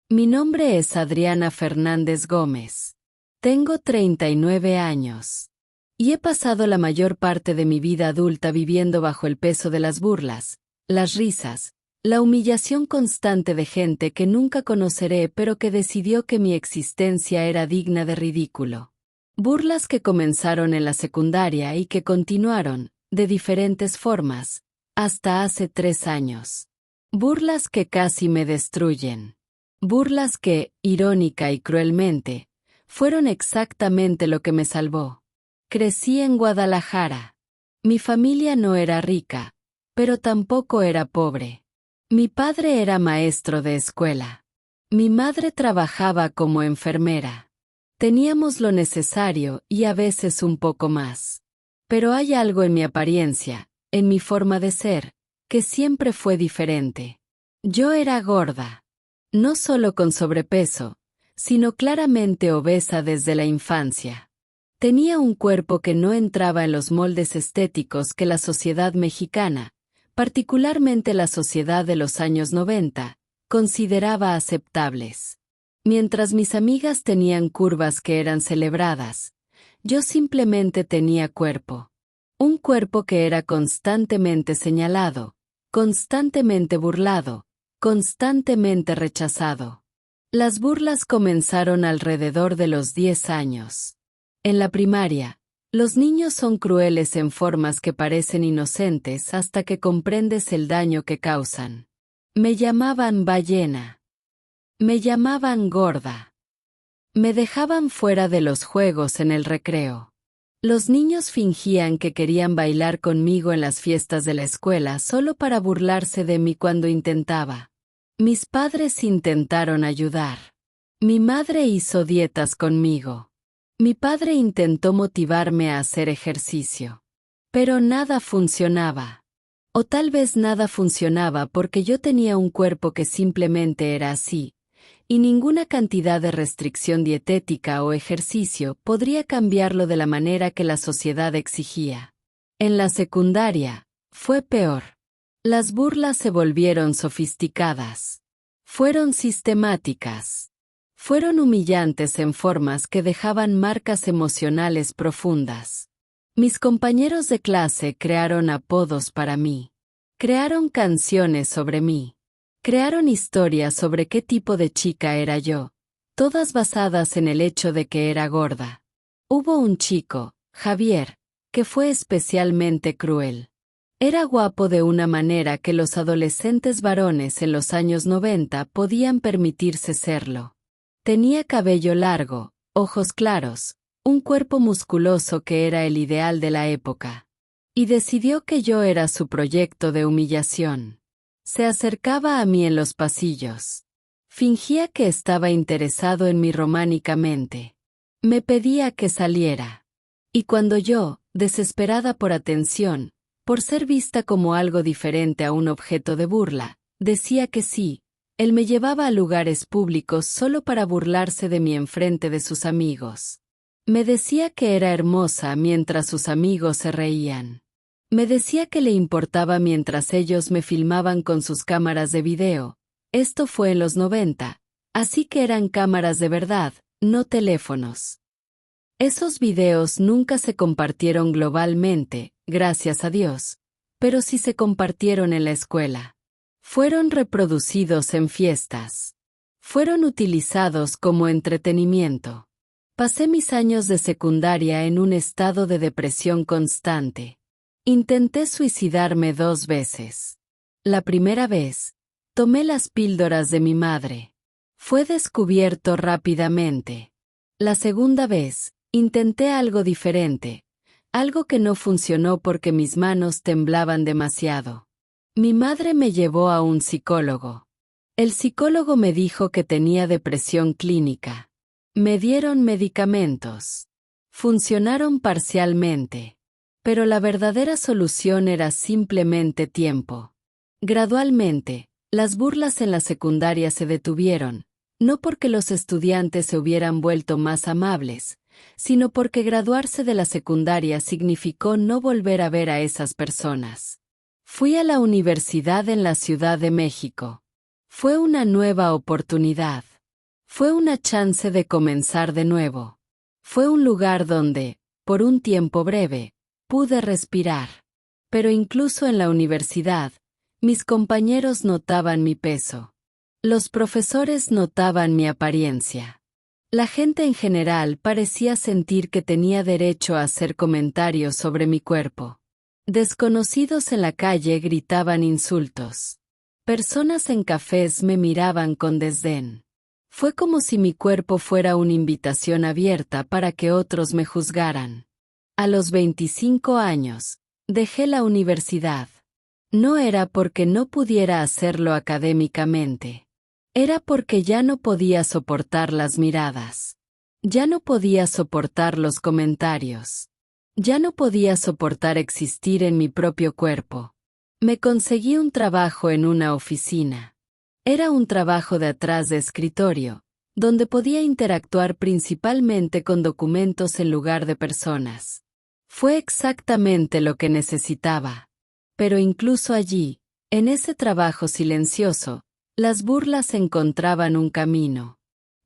Mi nombre es Adriana Fernández Gómez. Tengo 39 años. Y he pasado la mayor parte de mi vida adulta viviendo bajo el peso de las burlas, las risas, la humillación constante de gente que nunca conoceré pero que decidió que mi existencia era digna de ridículo. Burlas que comenzaron en la secundaria y que continuaron, de diferentes formas, hasta hace 3 años. Burlas que casi me destruyen. Burlas que, irónica y cruelmente, fueron exactamente lo que me salvó. Crecí en Guadalajara. Mi familia no era rica, pero tampoco era pobre. Mi padre era maestro de escuela. Mi madre trabajaba como enfermera. Teníamos lo necesario y a veces un poco más. Pero hay algo en mi apariencia, en mi forma de ser, que siempre fue diferente. Yo era gorda. No solo con sobrepeso, sino claramente obesa desde la infancia. Tenía un cuerpo que no entraba en los moldes estéticos que la sociedad mexicana, particularmente la sociedad de los años 90, consideraba aceptables. Mientras mis amigas tenían curvas que eran celebradas, yo simplemente tenía cuerpo. Un cuerpo que era constantemente señalado, constantemente burlado, constantemente rechazado. Las burlas comenzaron alrededor de los 10 años. En la primaria, los niños son crueles en formas que parecen inocentes hasta que comprendes el daño que causan. Me llamaban ballena. Me llamaban gorda. Me dejaban fuera de los juegos en el recreo. Los niños fingían que querían bailar conmigo en las fiestas de la escuela solo para burlarse de mí cuando intentaba. Mis padres intentaron ayudar. Mi madre hizo dietas conmigo. Mi padre intentó motivarme a hacer ejercicio. Pero nada funcionaba. O tal vez nada funcionaba porque yo tenía un cuerpo que simplemente era así, y ninguna cantidad de restricción dietética o ejercicio podría cambiarlo de la manera que la sociedad exigía. En la secundaria, fue peor. Las burlas se volvieron sofisticadas. Fueron sistemáticas. Fueron humillantes en formas que dejaban marcas emocionales profundas. Mis compañeros de clase crearon apodos para mí. Crearon canciones sobre mí. Crearon historias sobre qué tipo de chica era yo, todas basadas en el hecho de que era gorda. Hubo un chico, Javier, que fue especialmente cruel. Era guapo de una manera que los adolescentes varones en los años 90 podían permitirse serlo. Tenía cabello largo, ojos claros, un cuerpo musculoso que era el ideal de la época. Y decidió que yo era su proyecto de humillación. Se acercaba a mí en los pasillos. Fingía que estaba interesado en mí románicamente. Me pedía que saliera. Y cuando yo, desesperada por atención, por ser vista como algo diferente a un objeto de burla, decía que sí, él me llevaba a lugares públicos solo para burlarse de mí enfrente de sus amigos. Me decía que era hermosa mientras sus amigos se reían. Me decía que le importaba mientras ellos me filmaban con sus cámaras de video. Esto fue en los 90, así que eran cámaras de verdad, no teléfonos. Esos videos nunca se compartieron globalmente, gracias a Dios, pero sí se compartieron en la escuela. Fueron reproducidos en fiestas. Fueron utilizados como entretenimiento. Pasé mis años de secundaria en un estado de depresión constante. Intenté suicidarme 2 veces. La primera vez, tomé las píldoras de mi madre. Fue descubierto rápidamente. La segunda vez, intenté algo diferente, algo que no funcionó porque mis manos temblaban demasiado. Mi madre me llevó a un psicólogo. El psicólogo me dijo que tenía depresión clínica. Me dieron medicamentos. Funcionaron parcialmente. Pero la verdadera solución era simplemente tiempo. Gradualmente, las burlas en la secundaria se detuvieron, no porque los estudiantes se hubieran vuelto más amables, sino porque graduarse de la secundaria significó no volver a ver a esas personas. Fui a la universidad en la Ciudad de México. Fue una nueva oportunidad. Fue una chance de comenzar de nuevo. Fue un lugar donde, por un tiempo breve, pude respirar. Pero incluso en la universidad, mis compañeros notaban mi peso. Los profesores notaban mi apariencia. La gente en general parecía sentir que tenía derecho a hacer comentarios sobre mi cuerpo. Desconocidos en la calle gritaban insultos. Personas en cafés me miraban con desdén. Fue como si mi cuerpo fuera una invitación abierta para que otros me juzgaran. A los 25 años, dejé la universidad. No era porque no pudiera hacerlo académicamente. Era porque ya no podía soportar las miradas. Ya no podía soportar los comentarios. Ya no podía soportar existir en mi propio cuerpo. Me conseguí un trabajo en una oficina. Era un trabajo de atrás de escritorio, donde podía interactuar principalmente con documentos en lugar de personas. Fue exactamente lo que necesitaba. Pero incluso allí, en ese trabajo silencioso, las burlas encontraban un camino.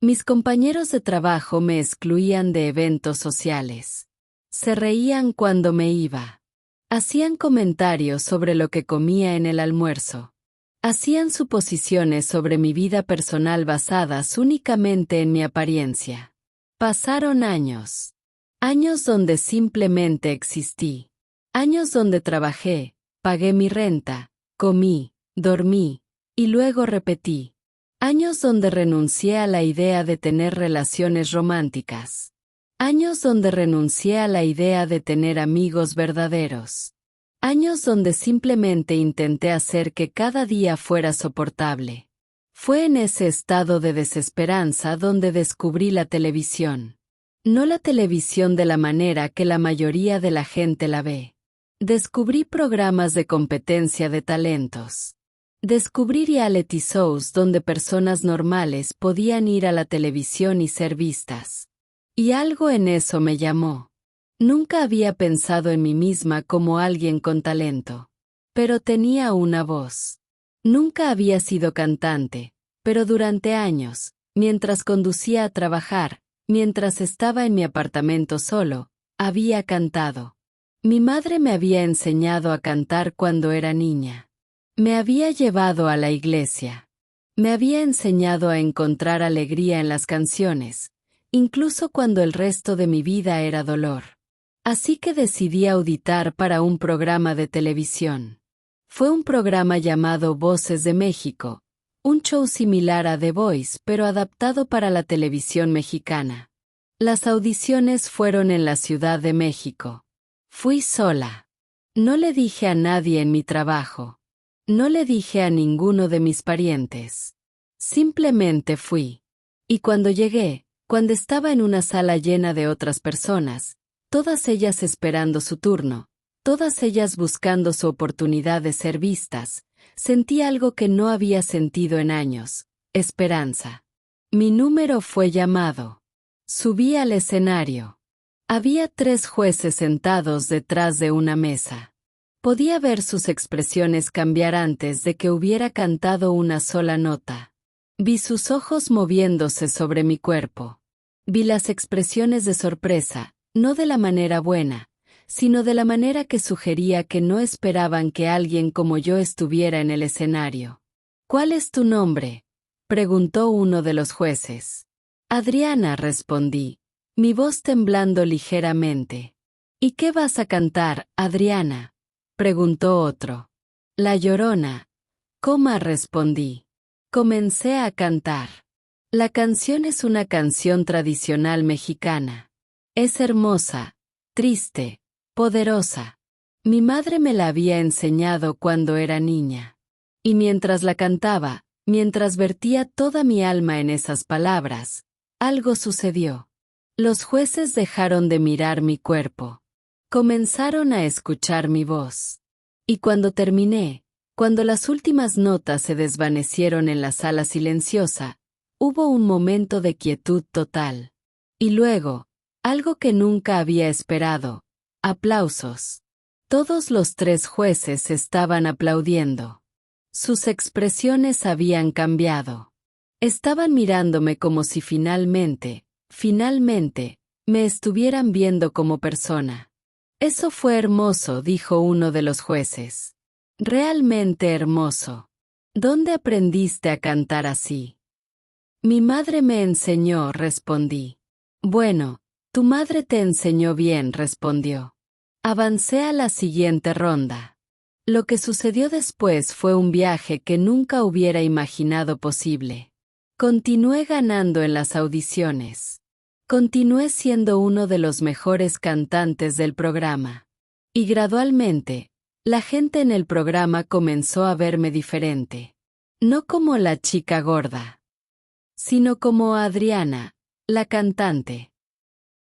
Mis compañeros de trabajo me excluían de eventos sociales. Se reían cuando me iba. Hacían comentarios sobre lo que comía en el almuerzo. Hacían suposiciones sobre mi vida personal basadas únicamente en mi apariencia. Pasaron años. Años donde simplemente existí. Años donde trabajé, pagué mi renta, comí, dormí, y luego repetí. Años donde renuncié a la idea de tener relaciones románticas. Años donde renuncié a la idea de tener amigos verdaderos. Años donde simplemente intenté hacer que cada día fuera soportable. Fue en ese estado de desesperanza donde descubrí la televisión. No la televisión de la manera que la mayoría de la gente la ve. Descubrí programas de competencia de talentos. Descubrí reality shows donde personas normales podían ir a la televisión y ser vistas. Y algo en eso me llamó. Nunca había pensado en mí misma como alguien con talento. Pero tenía una voz. Nunca había sido cantante, pero durante años, mientras conducía a trabajar, mientras estaba en mi apartamento solo, había cantado. Mi madre me había enseñado a cantar cuando era niña. Me había llevado a la iglesia. Me había enseñado a encontrar alegría en las canciones, incluso cuando el resto de mi vida era dolor. Así que decidí auditar para un programa de televisión. Fue un programa llamado Voces de México, un show similar a The Voice pero adaptado para la televisión mexicana. Las audiciones fueron en la Ciudad de México. Fui sola. No le dije a nadie en mi trabajo. No le dije a ninguno de mis parientes. Simplemente fui. Y cuando llegué, cuando estaba en una sala llena de otras personas, todas ellas esperando su turno, todas ellas buscando su oportunidad de ser vistas, sentí algo que no había sentido en años: esperanza. Mi número fue llamado. Subí al escenario. Había 3 jueces sentados detrás de una mesa. Podía ver sus expresiones cambiar antes de que hubiera cantado una sola nota. Vi sus ojos moviéndose sobre mi cuerpo. Vi las expresiones de sorpresa, no de la manera buena, sino de la manera que sugería que no esperaban que alguien como yo estuviera en el escenario. ¿Cuál es tu nombre?, preguntó uno de los jueces. Adriana, respondí, mi voz temblando ligeramente. ¿Y qué vas a cantar, Adriana?, preguntó otro. La Llorona, respondí. Comencé a cantar. La canción es una canción tradicional mexicana. Es hermosa, triste, poderosa. Mi madre me la había enseñado cuando era niña. Y mientras la cantaba, mientras vertía toda mi alma en esas palabras, algo sucedió. Los jueces dejaron de mirar mi cuerpo. Comenzaron a escuchar mi voz. Y cuando terminé, cuando las últimas notas se desvanecieron en la sala silenciosa, hubo un momento de quietud total. Y luego, algo que nunca había esperado: aplausos. Todos los 3 jueces estaban aplaudiendo. Sus expresiones habían cambiado. Estaban mirándome como si finalmente, me estuvieran viendo como persona. Eso fue hermoso, dijo uno de los jueces. Realmente hermoso. ¿Dónde aprendiste a cantar así? Mi madre me enseñó, respondí. Bueno, tu madre te enseñó bien, respondió. Avancé a la siguiente ronda. Lo que sucedió después fue un viaje que nunca hubiera imaginado posible. Continué ganando en las audiciones. Continué siendo uno de los mejores cantantes del programa. Y gradualmente, la gente en el programa comenzó a verme diferente. No como la chica gorda, sino como Adriana, la cantante.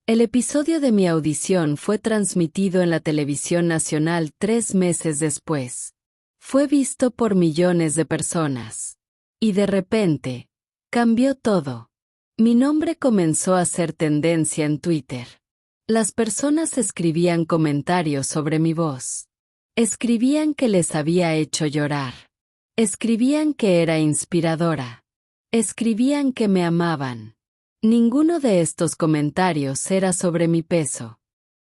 El episodio de mi audición fue transmitido en la televisión nacional 3 meses después. Fue visto por millones de personas. Y de repente, cambió todo. Mi nombre comenzó a ser tendencia en Twitter. Las personas escribían comentarios sobre mi voz. Escribían que les había hecho llorar. Escribían que era inspiradora. Escribían que me amaban. Ninguno de estos comentarios era sobre mi peso.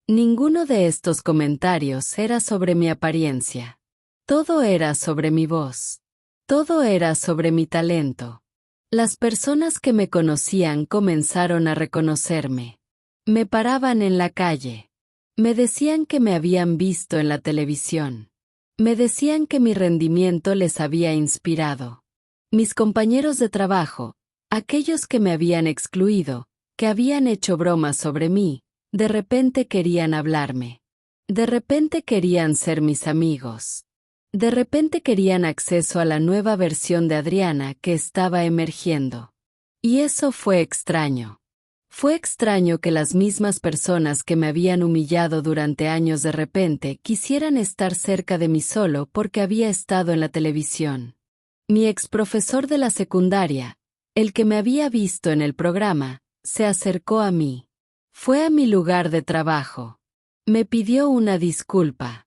Ninguno de estos comentarios era sobre mi apariencia. Todo era sobre mi voz. Todo era sobre mi talento. Las personas que me conocían comenzaron a reconocerme. Me paraban en la calle. Me decían que me habían visto en la televisión. Me decían que mi rendimiento les había inspirado. Mis compañeros de trabajo, aquellos que me habían excluido, que habían hecho bromas sobre mí, de repente querían hablarme. De repente querían ser mis amigos. De repente querían acceso a la nueva versión de Adriana que estaba emergiendo. Y eso fue extraño. Fue extraño que las mismas personas que me habían humillado durante años de repente quisieran estar cerca de mí solo porque había estado en la televisión. Mi exprofesor de la secundaria, el que me había visto en el programa, se acercó a mí. Fue a mi lugar de trabajo. Me pidió una disculpa.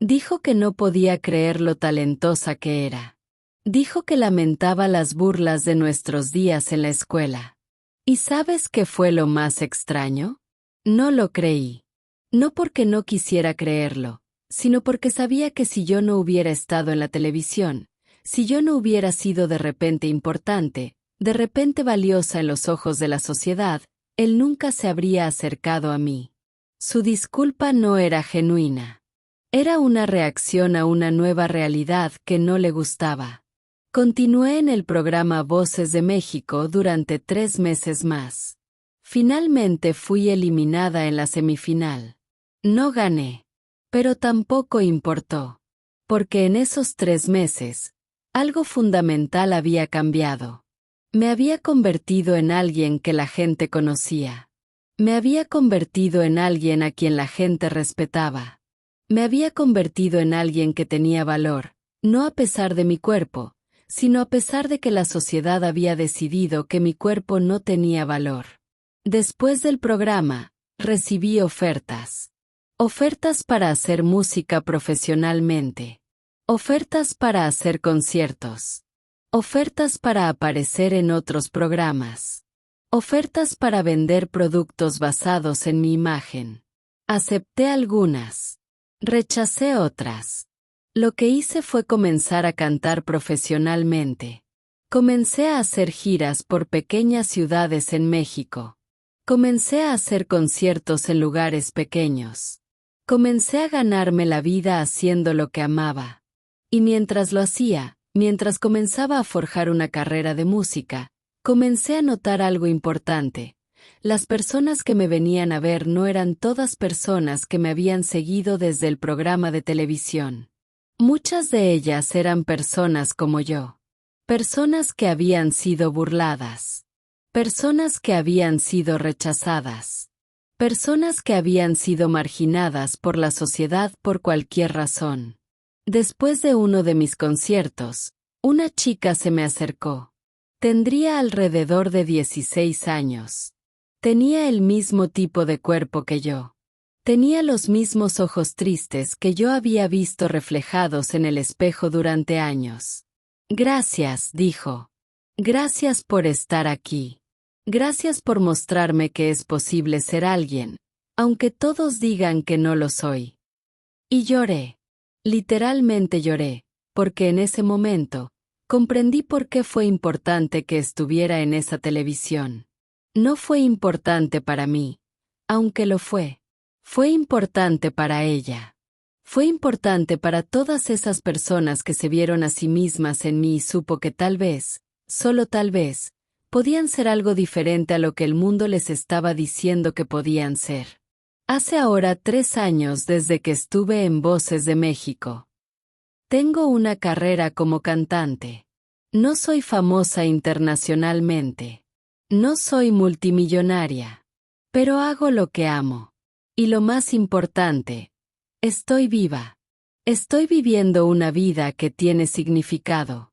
Dijo que no podía creer lo talentosa que era. Dijo que lamentaba las burlas de nuestros días en la escuela. ¿Y sabes qué fue lo más extraño? No lo creí. No porque no quisiera creerlo, sino porque sabía que si yo no hubiera estado en la televisión, si yo no hubiera sido de repente importante, de repente valiosa en los ojos de la sociedad, él nunca se habría acercado a mí. Su disculpa no era genuina. Era una reacción a una nueva realidad que no le gustaba. Continué en el programa Voces de México durante 3 meses más. Finalmente fui eliminada en la semifinal. No gané. Pero tampoco importó. Porque en esos 3 meses, algo fundamental había cambiado. Me había convertido en alguien que la gente conocía. Me había convertido en alguien a quien la gente respetaba. Me había convertido en alguien que tenía valor, no a pesar de mi cuerpo, sino a pesar de que la sociedad había decidido que mi cuerpo no tenía valor. Después del programa, recibí ofertas. Ofertas para hacer música profesionalmente. Ofertas para hacer conciertos. Ofertas para aparecer en otros programas. Ofertas para vender productos basados en mi imagen. Acepté algunas. Rechacé otras. Lo que hice fue comenzar a cantar profesionalmente. Comencé a hacer giras por pequeñas ciudades en México. Comencé a hacer conciertos en lugares pequeños. Comencé a ganarme la vida haciendo lo que amaba. Y mientras lo hacía, mientras comenzaba a forjar una carrera de música, comencé a notar algo importante. Las personas que me venían a ver no eran todas personas que me habían seguido desde el programa de televisión. Muchas de ellas eran personas como yo. Personas que habían sido burladas. Personas que habían sido rechazadas. Personas que habían sido marginadas por la sociedad por cualquier razón. Después de uno de mis conciertos, una chica se me acercó. Tendría alrededor de 16 años. Tenía el mismo tipo de cuerpo que yo. Tenía los mismos ojos tristes que yo había visto reflejados en el espejo durante años. Gracias, dijo. Gracias por estar aquí. Gracias por mostrarme que es posible ser alguien, aunque todos digan que no lo soy. Y lloré. Literalmente lloré, porque en ese momento, comprendí por qué fue importante que estuviera en esa televisión. No fue importante para mí, aunque lo fue. Fue importante para ella. Fue importante para todas esas personas que se vieron a sí mismas en mí y supo que tal vez, solo tal vez, podían ser algo diferente a lo que el mundo les estaba diciendo que podían ser. Hace ahora 3 años desde que estuve en Voces de México. Tengo una carrera como cantante. No soy famosa internacionalmente. No soy multimillonaria. Pero hago lo que amo. Y lo más importante, estoy viva. Estoy viviendo una vida que tiene significado.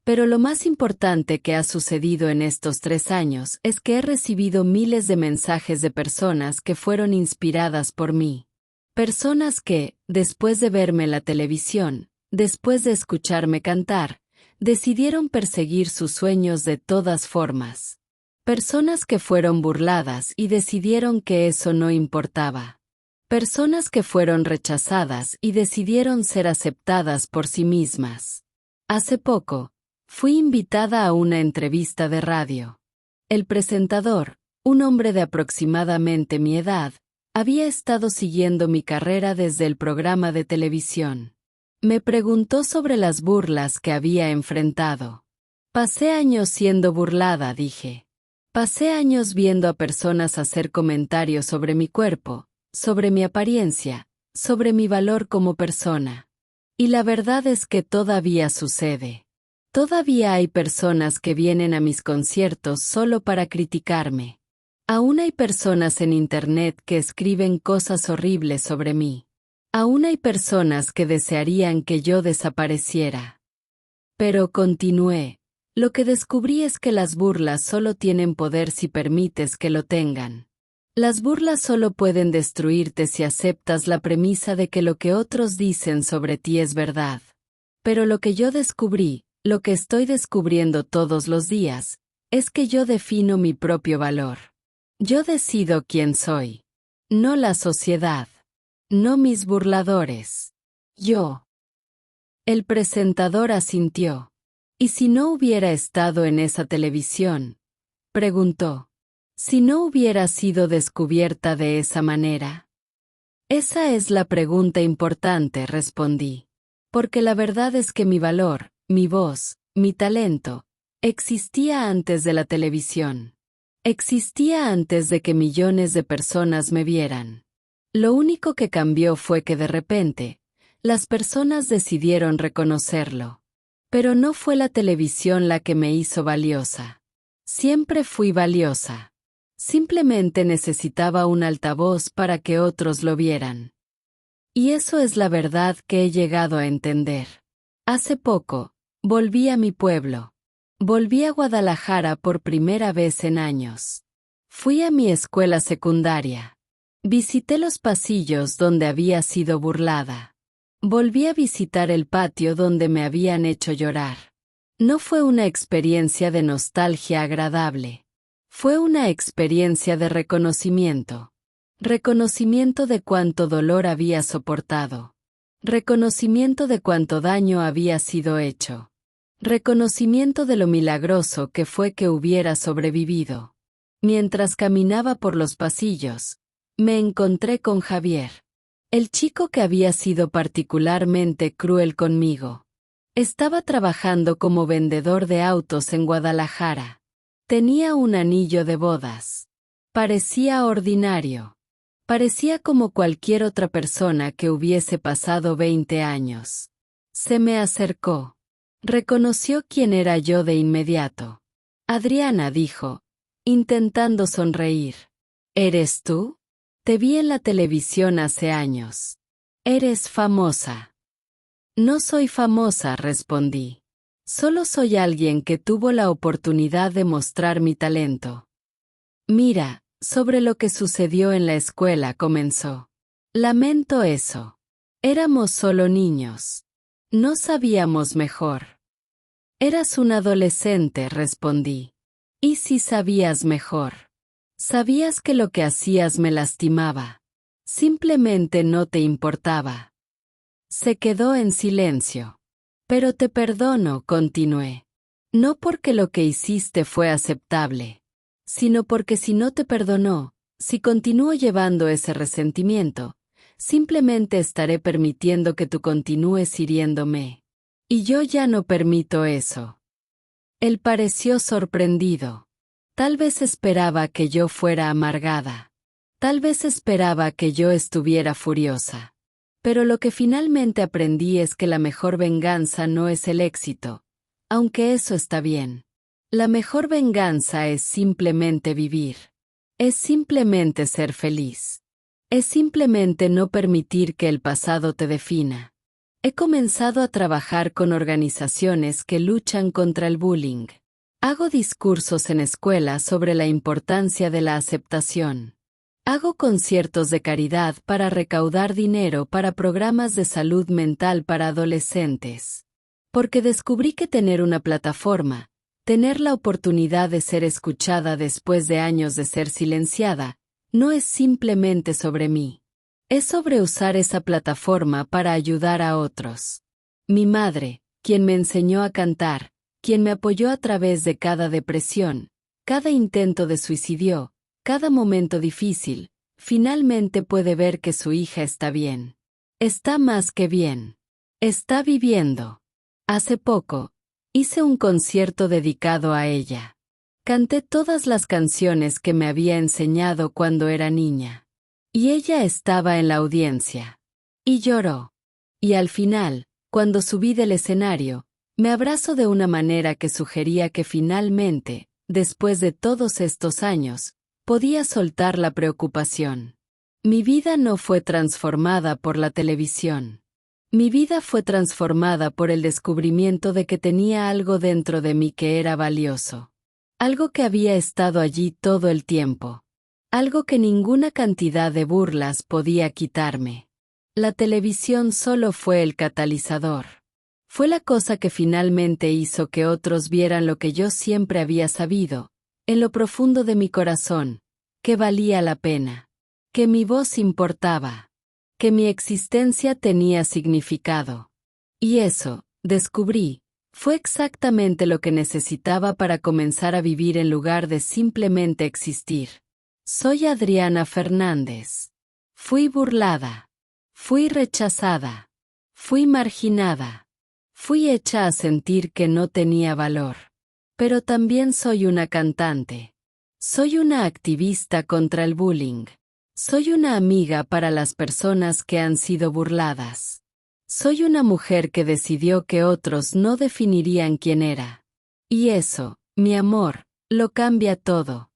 Pero lo más importante que ha sucedido en estos 3 años es que he recibido miles de mensajes de personas que fueron inspiradas por mí. Personas que, después de verme en la televisión, después de escucharme cantar, decidieron perseguir sus sueños de todas formas. Personas que fueron burladas y decidieron que eso no importaba. Personas que fueron rechazadas y decidieron ser aceptadas por sí mismas. Hace poco, fui invitada a una entrevista de radio. El presentador, un hombre de aproximadamente mi edad, había estado siguiendo mi carrera desde el programa de televisión. Me preguntó sobre las burlas que había enfrentado. Pasé años siendo burlada, dije. Pasé años viendo a personas hacer comentarios sobre mi cuerpo, sobre mi apariencia, sobre mi valor como persona. Y la verdad es que todavía sucede. Todavía hay personas que vienen a mis conciertos solo para criticarme. Aún hay personas en Internet que escriben cosas horribles sobre mí. Aún hay personas que desearían que yo desapareciera. Pero continué. Lo que descubrí es que las burlas solo tienen poder si permites que lo tengan. Las burlas solo pueden destruirte si aceptas la premisa de que lo que otros dicen sobre ti es verdad. Pero lo que yo descubrí, lo que estoy descubriendo todos los días, es que yo defino mi propio valor. Yo decido quién soy. No la sociedad. No mis burladores. Yo. El presentador asintió. ¿Y si no hubiera estado en esa televisión? Preguntó. Si no hubiera sido descubierta de esa manera. Esa es la pregunta importante, respondí. Porque la verdad es que mi valor, mi voz, mi talento, existía antes de la televisión. Existía antes de que millones de personas me vieran. Lo único que cambió fue que de repente, las personas decidieron reconocerlo. Pero no fue la televisión la que me hizo valiosa. Siempre fui valiosa. Simplemente necesitaba un altavoz para que otros lo vieran. Y eso es la verdad que he llegado a entender. Hace poco, volví a mi pueblo. Volví a Guadalajara por primera vez en años. Fui a mi escuela secundaria. Visité los pasillos donde había sido burlada. Volví a visitar el patio donde me habían hecho llorar. No fue una experiencia de nostalgia agradable. Fue una experiencia de reconocimiento. Reconocimiento de cuánto dolor había soportado. Reconocimiento de cuánto daño había sido hecho. Reconocimiento de lo milagroso que fue que hubiera sobrevivido. Mientras caminaba por los pasillos, me encontré con Javier. El chico que había sido particularmente cruel conmigo. Estaba trabajando como vendedor de autos en Guadalajara. Tenía un anillo de bodas. Parecía ordinario. Parecía como cualquier otra persona que hubiese pasado 20 años. Se me acercó. Reconoció quién era yo de inmediato. Adriana, dijo, intentando sonreír. ¿Eres tú? Te vi en la televisión hace años. Eres famosa. No soy famosa, respondí. Solo soy alguien que tuvo la oportunidad de mostrar mi talento. Mira, sobre lo que sucedió en la escuela comenzó. Lamento eso. Éramos solo niños. No sabíamos mejor. Eras un adolescente, respondí. ¿Y si sabías mejor? Sabías que lo que hacías me lastimaba. Simplemente no te importaba. Se quedó en silencio. Pero te perdono, continué. No porque lo que hiciste fue aceptable, sino porque si no te perdonó, si continúo llevando ese resentimiento, simplemente estaré permitiendo que tú continúes hiriéndome. Y yo ya no permito eso. Él pareció sorprendido. Tal vez esperaba que yo fuera amargada. Tal vez esperaba que yo estuviera furiosa. Pero lo que finalmente aprendí es que la mejor venganza no es el éxito, aunque eso está bien. La mejor venganza es simplemente vivir. Es simplemente ser feliz. Es simplemente no permitir que el pasado te defina. He comenzado a trabajar con organizaciones que luchan contra el bullying. Hago discursos en escuelas sobre la importancia de la aceptación. Hago conciertos de caridad para recaudar dinero para programas de salud mental para adolescentes. Porque descubrí que tener una plataforma, tener la oportunidad de ser escuchada después de años de ser silenciada, no es simplemente sobre mí. Es sobre usar esa plataforma para ayudar a otros. Mi madre, quien me enseñó a cantar, quien me apoyó a través de cada depresión, cada intento de suicidio, cada momento difícil, finalmente puede ver que su hija está bien. Está más que bien. Está viviendo. Hace poco, hice un concierto dedicado a ella. Canté todas las canciones que me había enseñado cuando era niña. Y ella estaba en la audiencia. Y lloró. Y al final, cuando subí del escenario, me abrazó de una manera que sugería que finalmente, después de todos estos años, podía soltar la preocupación. Mi vida no fue transformada por la televisión. Mi vida fue transformada por el descubrimiento de que tenía algo dentro de mí que era valioso. Algo que había estado allí todo el tiempo. Algo que ninguna cantidad de burlas podía quitarme. La televisión solo fue el catalizador. Fue la cosa que finalmente hizo que otros vieran lo que yo siempre había sabido, en lo profundo de mi corazón, que valía la pena, que mi voz importaba, que mi existencia tenía significado. Y eso, descubrí, fue exactamente lo que necesitaba para comenzar a vivir en lugar de simplemente existir. Soy Adriana Fernández. Fui burlada. Fui rechazada. Fui marginada. Fui hecha a sentir que no tenía valor. Pero también soy una cantante. Soy una activista contra el bullying. Soy una amiga para las personas que han sido burladas. Soy una mujer que decidió que otros no definirían quién era. Y eso, mi amor, lo cambia todo.